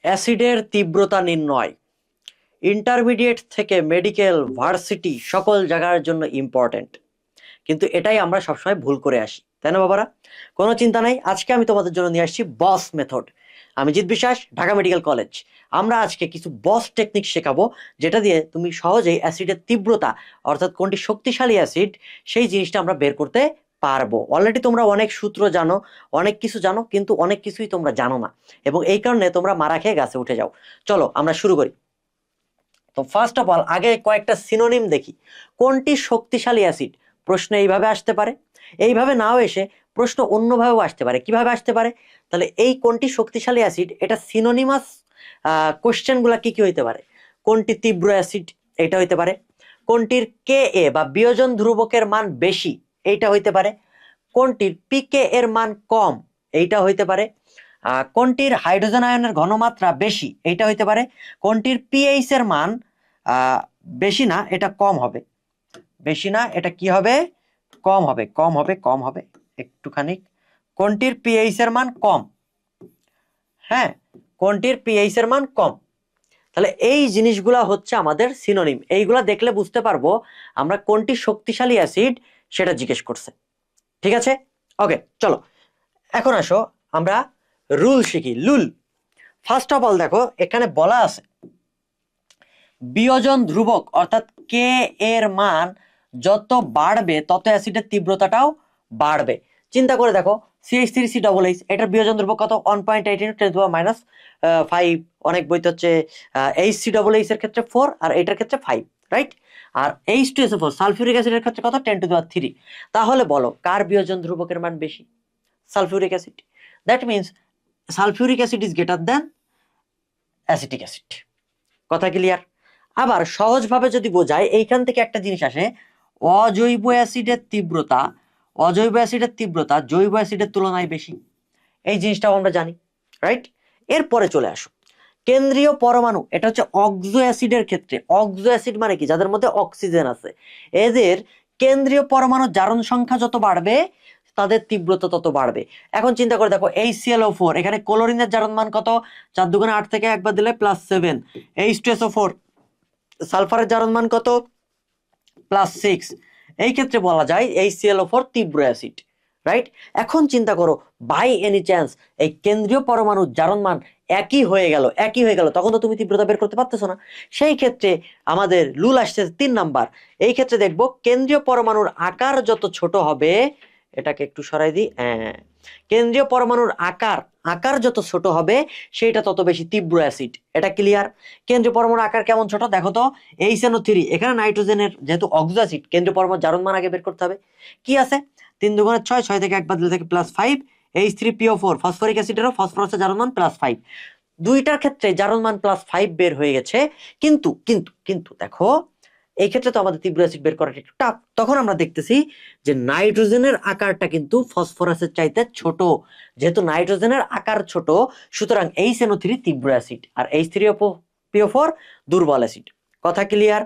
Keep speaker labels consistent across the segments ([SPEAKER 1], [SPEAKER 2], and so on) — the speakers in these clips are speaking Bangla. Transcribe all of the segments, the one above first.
[SPEAKER 1] অ্যাসিডের তীব্রতা নির্ণয় ইন্টারমিডিয়েট থেকে মেডিকেল ভার্সিটি সকল জায়গার জন্য ইম্পর্টেন্ট, কিন্তু এটাই আমরা সবসময় ভুল করে আসি, তাই না বাবারা? কোনো চিন্তা নাই, আজকে আমি তোমাদের জন্য নিয়ে আসছি বস মেথড। আমি জিৎ বিশ্বাস, ঢাকা মেডিকেল কলেজ। আমরা আজকে কিছু বস টেকনিক শেখাবো, যেটা দিয়ে তুমি সহজেই অ্যাসিডের তীব্রতা অর্থাৎ কোনটি শক্তিশালী অ্যাসিড সেই জিনিসটা আমরা বের করতে পারবো। অলরেডি তোমরা অনেক সূত্র জানো, অনেক কিছু জানো, কিন্তু অনেক কিছুই তোমরা জানো না, এবং এই কারণে তোমরা মারা খেয়ে গাছে উঠে যাও। চলো আমরা শুরু করি। তো ফার্স্ট অফ অল আগে কয়েকটা সিনোনিম দেখি। কোনটি শক্তিশালী অ্যাসিড? প্রশ্ন এইভাবে আসতে পারে, এইভাবে নাও এসে প্রশ্ন অন্যভাবেও আসতে পারে। কিভাবে আসতে পারে? তাহলে এই কোনটি শক্তিশালী অ্যাসিড, এটা সিনোনিমাস কোশ্চেনগুলো কি কি হইতে পারে? কোনটি তীব্র অ্যাসিড, এটা হইতে পারে। কোনটির কে এ বা বিয়োজন ধ্রুবকের মান বেশি, এইটা হইতে পারে। কোনটির পিকে এর মান কম, এইটা হইতে পারে। কোনটির হাইড্রোজেন আয়নের ঘনমাত্রা বেশি, এইটা হইতে পারে। কোনটির পিএইচ এর মান বেশি না, এটা কম হবে। বেশি না, এটা কি হবে? কম হবে, কম হবে, কম হবে একটুখানি। কোনটির পিএইচ এর মান কম, হ্যাঁ, কোনটির পিএইচ এর মান কম। তাহলে এই জিনিসগুলা হচ্ছে আমাদের সিনোনিম। এইগুলা দেখলে বুঝতে পারবো আমরা কোনটি শক্তিশালী অ্যাসিড সেটা জিজ্ঞেস করছে। ঠিক আছে, ওকে চলো এখন আসো আমরা রুল শিখি। লুল, ফার্স্ট অফ অল দেখো এখানে বলা আছে বিয়োজন ধ্রুবক অর্থাৎ কে এর মান যত বাড়বে তত অ্যাসিডের তীব্রতাটাও বাড়বে। চিন্তা করে দেখো CH3CH, এটার বিয়োজন ধ্রুবক কত? 1.18 × 10⁻⁵। অনেক বইতে হচ্ছে HCH এর ক্ষেত্রে 4 আর এটার ক্ষেত্রে 5, রাইট? আর H2SO4 সালফিউরিক অ্যাসিডের ক্ষেত্রে কত? 10⁻3। তাহলে বলো কার বিয়োজন ধ্রুবকের মান বেশি? Sulphuric acid. That means sulphuric acid is greater than acetic acid. কথা ক্লিয়ার? আবার সহজভাবে যদি বোঝায়, এইখান থেকে একটা জিনিস আসে, অজৈব অ্যাসিডের তীব্রতা, অজৈব অ্যাসিডের তীব্রতা জৈব অ্যাসিডের তুলনায় বেশি। এই জিনিসটাও আমরা জানি, রাইট? এরপরে চলে আসো কেন্দ্রীয় পরমাণু, এটা হচ্ছে অক্সো অ্যাসিডের ক্ষেত্রে। অক্সো অ্যাসিড মানে কি? যাদের মধ্যে অক্সিজেন আছে। এদের কেন্দ্রীয় পরমাণু জারণ সংখ্যা যত বাড়বে তাদের তীব্রতা তত বাড়বে। এখন চিন্তা করে দেখো HClO4, এখানে ক্লোরিনের জারণ মান কত? 4 × 8 থেকে একবার দিলে +7। H2SO4 সালফারের জারণ মান কত? +6। এই ক্ষেত্রে বলা যায় HClO4 তীব্র অ্যাসিড, রাইট? এখন চিন্তা করো বাই এনি চান্স এই কেন্দ্রীয় পরমাণুর জারণ মান একই হয়ে গেল, তখন তো তুমি তীব্রতা বের করতে পারতেছো না। সেই ক্ষেত্রে আমাদের রুল আসছে 3 নাম্বার। এই ক্ষেত্রে দেখবো কেন্দ্রীয় পরমাণুর আকার যত ছোট হবে, এটাকে একটু সরাই দিই, কেন্দ্রীয় পরমাণুর আকার যত ছোট হবে সেটা তত বেশি তীব্র অ্যাসিড। এটা ক্লিয়ার? কেন্দ্রীয় পরমাণুর আকার কেমন ছোট দেখো তো, HNO3, এখানে নাইট্রোজেনের যেহেতু অক্সো অ্যাসিড, কেন্দ্রীয় পরমাণুর জারণ মান আগে বের করতে হবে। কি আছে? 3 × 6, 6 থেকে একবার দিলে থেকে +5। H3PO4 ফসফরিক অ্যাসিডেরও ফসফরাসের জারণ মান +5। দুইটার ক্ষেত্রে জারণ মান +5 বের হয়ে গেছে। কিন্তু কিন্তু কিন্তু দেখো এই ক্ষেত্রে তো আমাদের তীব্র অ্যাসিড বের করাটা একটু টাফ। তখন আমরা দেখতেছি যে নাইট্রোজেনের আকারটা কিন্তু ফসফরাসের চাইতে ছোট। যেহেতু নাইট্রোজেনের আকার ছোট, সুতরাং HNO3 তীব্র অ্যাসিড আর H3PO4 দুর্বল অ্যাসিড। কথা ক্লিয়ার?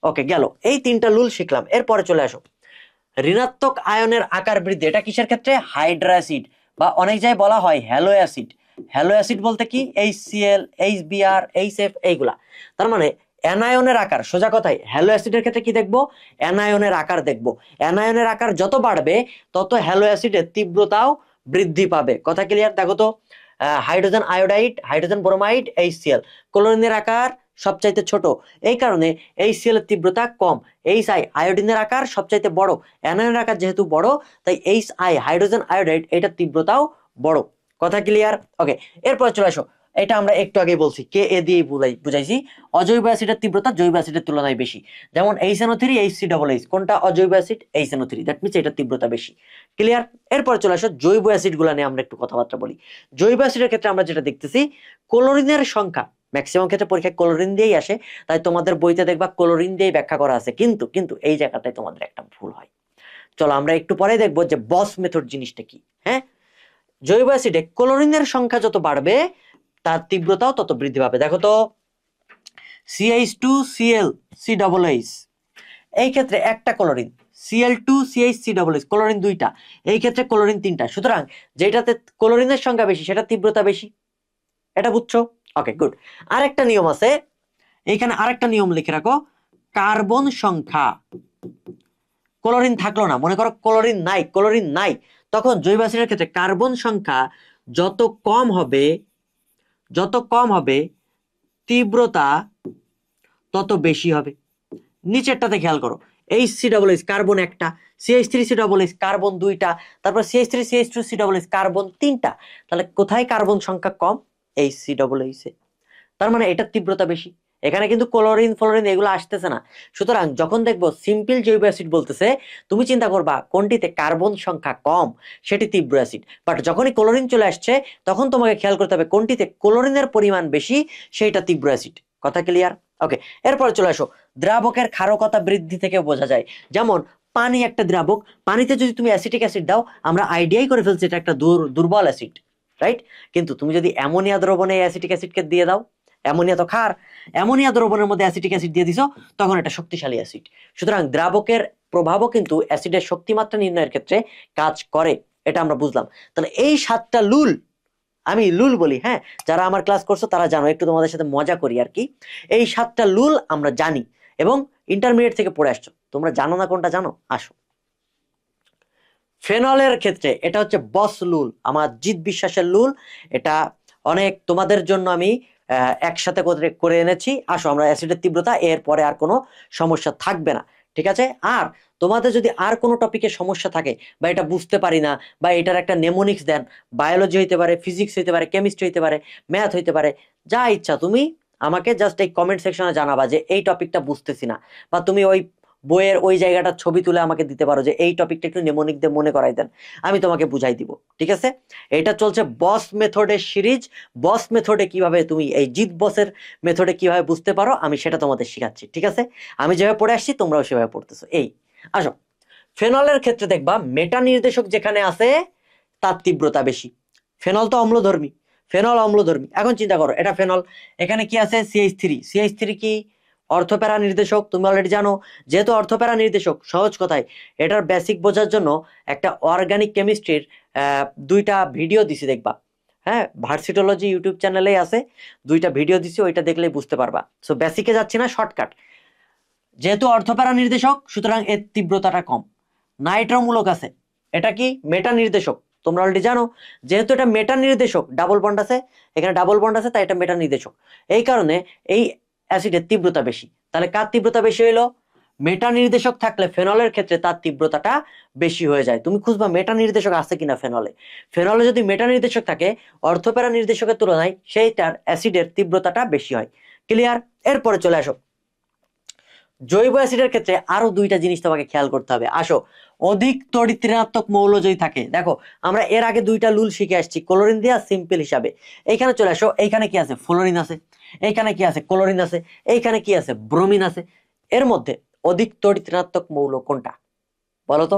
[SPEAKER 1] ওকে, গেল এই 3টা রুল শিখলাম। এরপরে চলে আসো ঋণাত্মক আয়নের আকার বৃদ্ধি। এটা কিসের ক্ষেত্রে? হাইড্রা অ্যাসিড বা অনেক জায়গায় বলা হয় হ্যালো অ্যাসিড। হ্যালো অ্যাসিড বলতে কি? HCl, HBr, HF এইগুলা। তার মানে অ্যানায়নের আকার, সোজা কথায় হ্যালো অ্যাসিডের ক্ষেত্রে কি দেখবো? অ্যানায়নের আকার দেখবো। অ্যানায়নের আকার যত বাড়বে তত হ্যালো অ্যাসিডের তীব্রতাও বৃদ্ধি পাবে। কথা ক্লিয়ার? দেখো তো hydrogen iodide, hydrogen bromide, HCl, ক্লোরিনের আকার সবচাইতে ছোট, এই কারণে HCl এর তীব্রতা কম। HI আয়োডিনের আকার সবচাইতে বড়, অ্যানায়নের আকার যেহেতু বড় তাই HI হাইড্রোজেন আয়োডাইড এটার তীব্রতাও বড়। কথা ক্লিয়ার? ওকে, এরপর চলে আসো, এটা আমরা একটু আগে বলছি কে এ দিয়ে বুঝাইছি অজৈব অ্যাসিডের তীব্রতা জৈব অ্যাসিডের তুলনায় বেশি। যেমন HNO3 HCH, কোনটা অজৈব অ্যাসিড? HNO3, দ্যাট মিনস এটার তীব্রতা বেশি। ক্লিয়ার? এরপর চলে আসো জৈব অ্যাসিড গুলা নিয়ে আমরা একটু কথাবার্তা বলি। জৈব অ্যাসিডের ক্ষেত্রে আমরা যেটা দেখতেছি ক্লোরিনের সংখ্যা ম্যাক্সিমাম ক্ষেত্রে পরীক্ষায় ক্লোরিন দিয়েই আসে, তাই তোমাদের বইতে দেখবা ক্লোরিন দিয়েই ব্যাখ্যা করা আছে। কিন্তু কিন্তু এই জায়গাটায় তোমাদের একটা ভুল হয়। চলো আমরা একটু পরে দেখবো যে বস মেথড জিনিসটা কি। হ্যাঁ, জৈব অ্যাসিডে ক্লোরিনের সংখ্যা যত বাড়বে তার তীব্রতাও তত বৃদ্ধি পাবে। দেখো তো CH2ClCH, এই ক্ষেত্রে একটা ক্লোরিন, Cl2CHCH, ক্লোরিন দুইটা, এই ক্ষেত্রে ক্লোরিন তিনটা। সুতরাং যেটাতে ক্লোরিনের সংখ্যা বেশি সেটা তীব্রতা বেশি। এটা বুঝছো? ওকে, গুড। আরেকটা নিয়ম আছে, এইখানে আরেকটা নিয়ম লিখে রাখো, কার্বন সংখ্যা, ক্লোরিন থাকলো না, মনে করো ক্লোরিন নাই, তখন জৈব অ্যাসিডের ক্ষেত্রে কার্বন সংখ্যা যত কম হবে তীব্রতা তত বেশি হবে। নিচেরটাতে খেয়াল করো, HC+H কার্বন একটা, CH3CH কার্বন দুইটা, তারপর CH3CH2CH কার্বন তিনটা, তাহলে কোথায় কার্বন সংখ্যা কম? HC+H এ। তার মানে এটার তীব্রতা বেশি। এখানে কিন্তু ক্লোরিন ফ্লোরিন এগুলো আসতেছে না। সুতরাং যখন দেখবো সিম্পল জৈব অ্যাসিড বলতেছে, তুমি চিন্তা করবা কোনটিতে কার্বন সংখ্যা কম সেটি তীব্র অ্যাসিড, বাট যখনই ক্লোরিন চলে আসছে তখন তোমাকে খেয়াল করতে হবে কোনটিতে ক্লোরিনের পরিমাণ বেশি সেইটা তীব্র অ্যাসিড। কথা ক্লিয়ার? ওকে, এরপরে চলে আসো, দ্রাবকের ক্ষারকতা বৃদ্ধি থেকে বোঝা যায়। যেমন পানি একটা দ্রাবক, পানিতে যদি তুমি অ্যাসিটিক অ্যাসিড দাও, আমরা আইডিয়াই করে ফেলছি এটা একটা দুর্বল অ্যাসিড, রাইট? কিন্তু তুমি যদি অ্যামোনিয়া দ্রবণে অ্যাসিটিক অ্যাসিডকে দিয়ে দাও, অ্যামোনিয়া তো ক্ষার, অ্যামোনিয়া দ্রবণের মধ্যে অ্যাসিটিক অ্যাসিড দিয়ে দিছো, তখন এটা শক্তিশালী অ্যাসিড। সুতরাং দ্রাবকের প্রভাবও কিন্তু অ্যাসিডের শক্তিমাত্রা নির্ণয়ের ক্ষেত্রে কাজ করে, এটা আমরা বুঝলাম। তাহলে এই 7টা লুল, আমি লুল বলি, হ্যাঁ, যারা আমার ক্লাস করছো তারা জানো, একটু তোমাদের সাথে মজা করি আর কি। এই 7টা লুল আমরা জানি এবং ইন্টারমিডিয়েট থেকে পড়ে আসছো, তোমরা জানো না কোনটা জানো? আসো, ফেনলের ক্ষেত্রে এটা হচ্ছে বস লুল, আমার জিৎ বিশ্বাসের লুল, এটা অনেক তোমাদের জন্য আমি একসাথে করে এনেছি। আসো আমরা অ্যাসিডের তীব্রতা, এর পরে আর কোনো সমস্যা থাকবে না, ঠিক আছে? আর তোমাদের যদি আর কোনো টপিকে সমস্যা থাকে বা এটা বুঝতে পারি না বা এটার একটা নেমোনিক্স দেন, বায়োলজি হইতে পারে, ফিজিক্স হইতে পারে, কেমিস্ট্রি হইতে পারে, ম্যাথ হইতে পারে, যা ইচ্ছা তুমি আমাকে জাস্ট এই কমেন্ট সেকশনে জানাবা যে এই টপিকটা বুঝতেছি না, বা তুমি ওই বইয়ের ওই জায়গাটার ছবি তুলে আমাকে দিতে পারো যে এই টপিকটা একটু নেমোনিক দিয়ে মনে করাই দেন, আমি তোমাকে বুঝাই দিব, ঠিক আছে? এটা চলছে বস মেথডের সিরিজ। বস মেথডে কিভাবে তুমি এই জিৎ বসের মেথডে কিভাবে বুঝতে পারো আমি সেটা তোমাদের শেখাচ্ছি, ঠিক আছে? আমি যেভাবে পড়ে আসছি তোমরাও সেভাবে পড়তেছো। এই আসো, ফেনলের ক্ষেত্রে দেখবা মেটা নির্দেশক যেখানে আছে তার তীব্রতা বেশি। ফেনল তো অম্লধর্মী, ফেনল অম্লধর্মী। এখন চিন্তা করো, এটা ফেনল, এখানে কি আছে? CH3 কি অর্থপ্যারা নির্দেশক? তুমি অলরেডি জানো, যেহেতু অর্থপ্যারা নির্দেশক, সহজ কথায় এটার বেসিক বোঝার জন্য একটা অর্গানিক কেমিস্ট্রির 2টা ভিডিও দিছি, দেখবা, হ্যাঁ, ভার্সিটোলজি ইউটিউব চ্যানেলেই আছে, 2টা ভিডিও দিছি, ওইটা দেখলেই বুঝতে পারবা। সো বেসিকে যাচ্ছি না, শর্টকাট। যেহেতু অর্থপ্যারা নির্দেশক সুতরাং এর তীব্রতাটা কম। নাইট্রোমূলক আছে, এটা কি মেটা নির্দেশক, তোমরা অলরেডি জানো, যেহেতু এটা মেটা নির্দেশক, ডাবল বন্ড আছে, এখানে ডাবল বন্ড আছে, তাই এটা মেটা নির্দেশক। এই কারণে এই অ্যাসিডের তীব্রতা বেশি। তাহলে কার তীব্রতা বেশি হইলো? মেটা নির্দেশক থাকলে ফেনলের ক্ষেত্রে তার তীব্রতাটা বেশি হয়ে যায়। তুমি খুঁজবা মেটা নির্দেশক আছে কিনা ফেনলে। ফেনলে যদি মেটা নির্দেশক থাকে অর্থপ্যারা নির্দেশকের তুলনায় সেইটার অ্যাসিডের তীব্রতাটা বেশি হয়। ক্লিয়ার? এরপরে চলে আসো, জৈব অ্যাসিডের ক্ষেত্রে আরো 2টা জিনিস তোমাকে খেয়াল করতে হবে। আসো, অধিক তড়িৎ ঋণাত্মক মৌল যদি থাকে, দেখো আমরা এর আগে 2টা লুল শিখে আসছি ক্লোরিন দিয়ে সিম্পল হিসাবে। এইখানে চলে আসো, এইখানে কি আছে? ফ্লোরিন আছে, এইখানে কি আছে? ক্লোরিন আছে, এইখানে কি আছে? ব্রোমিন আছে। এর মধ্যে অধিক তড়িৎ ঋণাত্মক মৌল কোনটা বলো তো?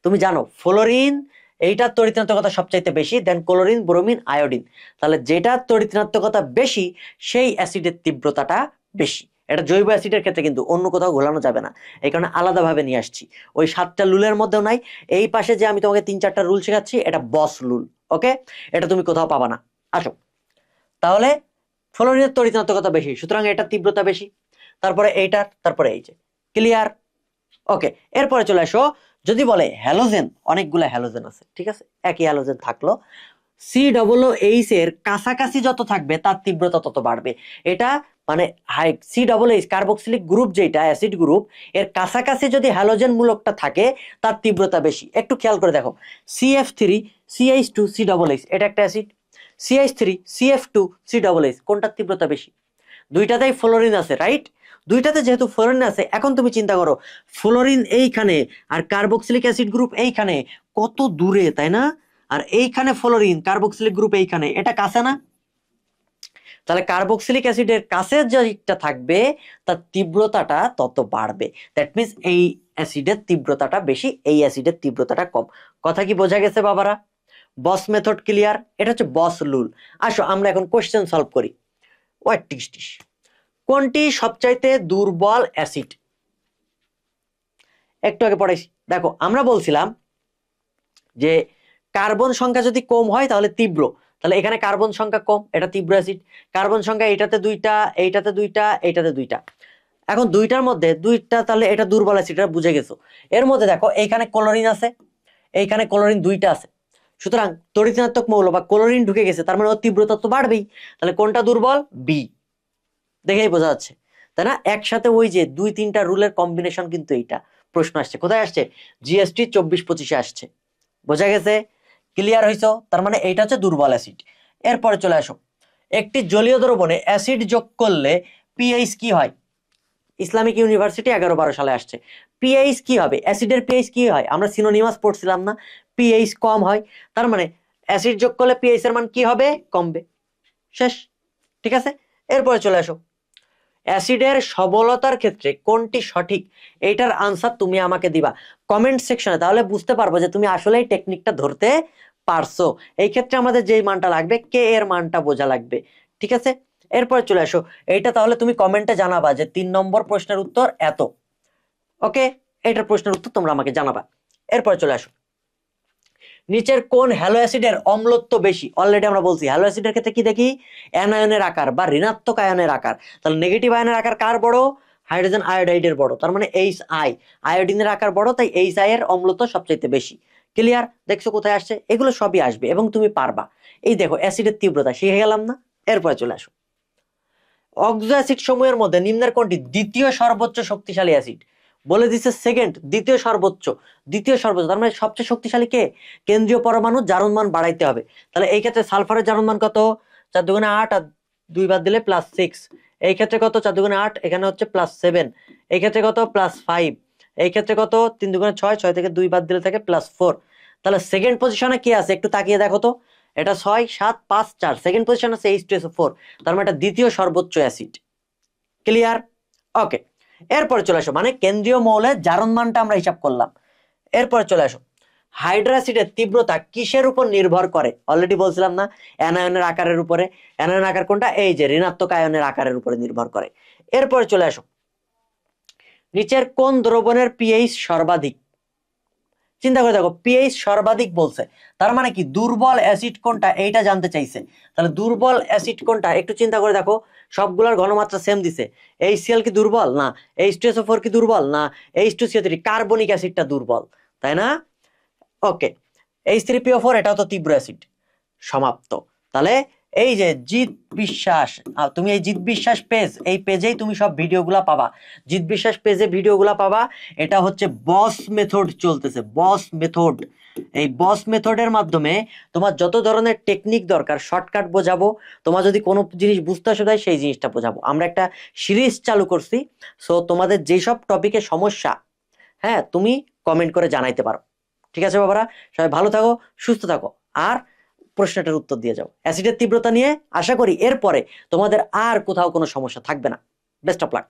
[SPEAKER 1] তুমি জানো ফ্লোরিন, এইটার তড়িৎ ঋণাত্মকতা সবচাইতে বেশি, দেন ক্লোরিন, ব্রোমিন, আয়োডিন। তাহলে যেটার তড়িৎ ঋণাত্মকতা বেশি সেই অ্যাসিডের তীব্রতাটা বেশি। এটা জৈব অ্যাসিডের ক্ষেত্রে কিন্তু অন্য কোথাও ঘোলানো যাবে না, এই কারণে আলাদাভাবে নিয়ে আসছি। ওই 7টা রুলের মধ্যেও নাই। এই পাশে যে আমি তোমাকে 3-4টা রুল শেখাচ্ছি এটা বস রুল, ওকে? এটা তুমি কোথাও পাবা না। আসো, তাহলে ফ্লোরিনের তড়িৎ ঋণাত্মকতা বেশি সুতরাং এটা তীব্রতা বেশি, তারপরে এইটার, তারপরে এই যে। ক্লিয়ার? ওকে, এরপরে চলে আসো, যদি বলে হ্যালোজেন, অনেকগুলো হ্যালোজেন আছে, ঠিক আছে, একই হ্যালোজেন থাকলো, COOH এর কাছাকাছি যত থাকবে তার তীব্রতা তত বাড়বে। এটা মানে হাই COOH কার্বক্সিলিক গ্রুপ, যেটা অ্যাসিড গ্রুপ, এর কাছাকাছি যদি হ্যালোজেন মূলকটা থাকে তার তীব্রতা বেশি। একটু খেয়াল করে দেখো, CF3CH2COOH এটা একটা অ্যাসিড, CH3CF2COOH কোনটার তীব্রতা বেশি? 2টাতেই ফ্লোরিন আছে, রাইট? 2টাতে যেহেতু ফ্লোরিন আছে, এখন তুমি চিন্তা করো ফ্লোরিন এইখানে আর কার্বক্সিলিক অ্যাসিড গ্রুপ এইখানে, কত দূরে, তাই না? আর এইখানে ফ্লোরিন কার্বক্সিলিক গ্রুপ এইখানে, এটা কাছে না? তাহলে কার্বক্সিলিক অ্যাসিডের কাছে যেটা থাকবে তার তীব্রতাটা তত বাড়বে। দ্যাট মিন্স এই অ্যাসিডের তীব্রতাটা বেশি, এই অ্যাসিডের তীব্রতাটা কম। কথা কি বোঝা গেছে বাবারা? বস মেথড ক্লিয়ার? এটা হচ্ছে বস রুল। আসো আমরা এখন কোশ্চেন সলভ করি। ওয়াট টিস, কোনটি সবচাইতে দুর্বল অ্যাসিড? একটু আগে পড়াইছি, দেখো আমরা বলছিলাম যে কার্বন সংখ্যা যদি কম হয় তাহলে তীব্র, তাহলে এখানে কার্বন সংখ্যা কম, এটা তীব্র অ্যাসিড। কার্বন সংখ্যা এটাতে দুইটা, এইটাতে দুইটা, এইটাতে দুইটা। এখন দুইটার মধ্যে দুইটা, তাহলে এটা দুর্বল অ্যাসিড, এটা বুঝে গেছো। এর মধ্যে দেখো এইখানে ক্লোরিন আছে, এইখানে ক্লোরিন দুইটা আছে, সুতরাং তড়িৎ ঋণাত্মক মৌল বা ক্লোরিন ঢুকে গেছে, তার মানে ওর তীব্রতা তো বাড়বেই। তাহলে কোনটা দুর্বল? বি। দেখেই বোঝা যাচ্ছে, তাই না? একসাথে ওই যে 2-3টা রুলের কম্বিনেশন কিন্তু এইটা প্রশ্ন আসছে। কোথায় আসছে? জিএসটি 24-25-এ আসছে। বোঝা গেছে? ক্লিয়ার হইছো? তার মানে এইটা হচ্ছে দুর্বল অ্যাসিড। এরপরে চলে আসো, একটি জলীয় দ্রবণে অ্যাসিড যোগ করলে পিএইচ কি হয়? ইসলামিক ইউনিভার্সিটি 11-12 সালে আসছে। পিএইচ কি হবে? অ্যাসিডের পিএইচ কি হয়? আমরা সিনোনিমাস পড়ছিলাম না? পিএইচ কম হয়, তার মানে অ্যাসিড যোগ করলে পিএইচ এর মান কি হবে? কমবে। শেষ। ঠিক আছে, এরপরে চলে আসো, অ্যাসিডের সবলতার ক্ষেত্রে কোনটি সঠিক? এইটার আনসার তুমি আমাকে দিবা কমেন্ট সেকশনে, তাহলে বুঝতে পারবো যে তুমি আসলেই টেকনিকটা ধরতে পারছো। এই ক্ষেত্রে আমাদের যেই মানটা লাগবে, কে এর মানটা বোঝা লাগবে। ঠিক আছে, এরপরে চলে আসো, এইটা তাহলে তুমি কমেন্টে জানাবা যে 3 নম্বর প্রশ্নের উত্তর এত। ওকে, এইটার প্রশ্নের উত্তর তোমরা আমাকে জানাবা। এরপরে চলে আসো, নিচের কোন হ্যালো অ্যাসিডের অম্লত্ব বেশি? অলরেডি আমরা বলছি হ্যালো অ্যাসিডের ক্ষেত্রে কি দেখি? অ্যানায়নের আকার বা ঋণাত্মক আয়নের আকার। তাহলে নেগেটিভ আয়নের আকার কার বড়? হাইড্রোজেন আয়োডাইডের বড়, তার মানে HI। আয়োডিনের আকার বড়, তাই HI এর অম্লত্ব সবচাইতে বেশি। ক্লিয়ার? দেখছো কোথায় আসছে? এগুলো সবই আসবে এবং তুমি পারবা। এই দেখো অ্যাসিডের তীব্রতা শিখে গেলাম না? এরপরে চলে আসো, অক্সো অ্যাসিড সমূহের মধ্যে নিম্নের কোনটি দ্বিতীয় সর্বোচ্চ শক্তিশালী অ্যাসিড? বলে দিচ্ছে সেকেন্ড, দ্বিতীয় সর্বোচ্চ। দ্বিতীয় সর্বোচ্চ তার মানে সবচেয়ে শক্তিশালী কে? কেন্দ্রীয় পরমাণু জারণ মান বাড়াইতে হবে। তাহলে এই ক্ষেত্রে সালফারের জারণ মান কত? 4 দুগুণে 8 আর 2 বাদ দিলে +6। এই ক্ষেত্রে কত? 4 দুগুণে 8, এখানে হচ্ছে +7। এই ক্ষেত্রে কত? +5। এই ক্ষেত্রে কত? 3 দুগুণে 6, 6 থেকে 2 বাদ দিলে থাকে +4। তাহলে সেকেন্ড পজিশনে কে আছে একটু তাকিয়ে দেখো তো। এটা 6, 7, 5, 4, সেকেন্ড পজিশন আছে H2SO4। তার মানে এটা দ্বিতীয় সর্বোচ্চ অ্যাসিড। ক্লিয়ার? ওকে, এরপরে চলে আসো, মানে কেন্দ্রীয় মৌলের জারণ মানটা আমরা হিসাব করলাম। এরপরে চলে আসো, হাইড্রোঅ্যাসিডের তীব্রতা কিসের উপর নির্ভর করে? অলরেডি বলছিলাম না? অ্যানায়নের আকারের উপরে। অ্যানায়ন আকার কোনটা? এই যে ঋণাত্মক আয়নের আকারের উপরে নির্ভর করে। এরপরে চলে আসো, নিচের কোন দ্রবণের পিএইচ সর্বাধিক? চিন্তা করে দেখো, পিএইচ সর্বাধিক বলছে, তার মানে কি দুর্বল অ্যাসিড কোনটা এইটা জানতে চাইছে। তাহলে দুর্বল অ্যাসিড কোনটা একটু চিন্তা করে দেখো, সবগুলোর ঘনমাত্রা সেম দিছে। HCl কি দুর্বল? না। H2SO4 কি দুর্বল? না। H2CO3, কার্বনিক অ্যাসিডটা দুর্বল, তাই না? ওকে, H3PO4 এটাও তো তীব্র অ্যাসিড। সমাপ্ত। তাহলে এই যে জিৎ বিশ্বাস, তুমি এই জিৎ বিশ্বাস পেজ, এই পেজেই তুমি সব ভিডিওগুলা পাবা। জিৎ বিশ্বাস পেজে ভিডিওগুলা পাবা। এটা হচ্ছে বস মেথড চলতেছে, বস মেথড। এই বস মেথডের মাধ্যমে তোমার যত ধরনের টেকনিক দরকার শর্টকাট বোঝাবো। তোমার যদি কোনো জিনিস বুঝতে অসুবিধা হয় সেই জিনিসটা বোঝাবো। আমরা একটা সিরিজ চালু করছি, সো তোমাদের যেসব টপিকে সমস্যা, হ্যাঁ, তুমি কমেন্ট করে জানাইতে পারো। ঠিক আছে বাবারা, সবাই ভালো থাকো, সুস্থ থাকো, আর প্রশ্নটার উত্তর দিয়ে যাও অ্যাসিডের তীব্রতা নিয়ে। আশা করি এরপরে তোমাদের আর কোথাও কোনো সমস্যা থাকবে না। Best of luck.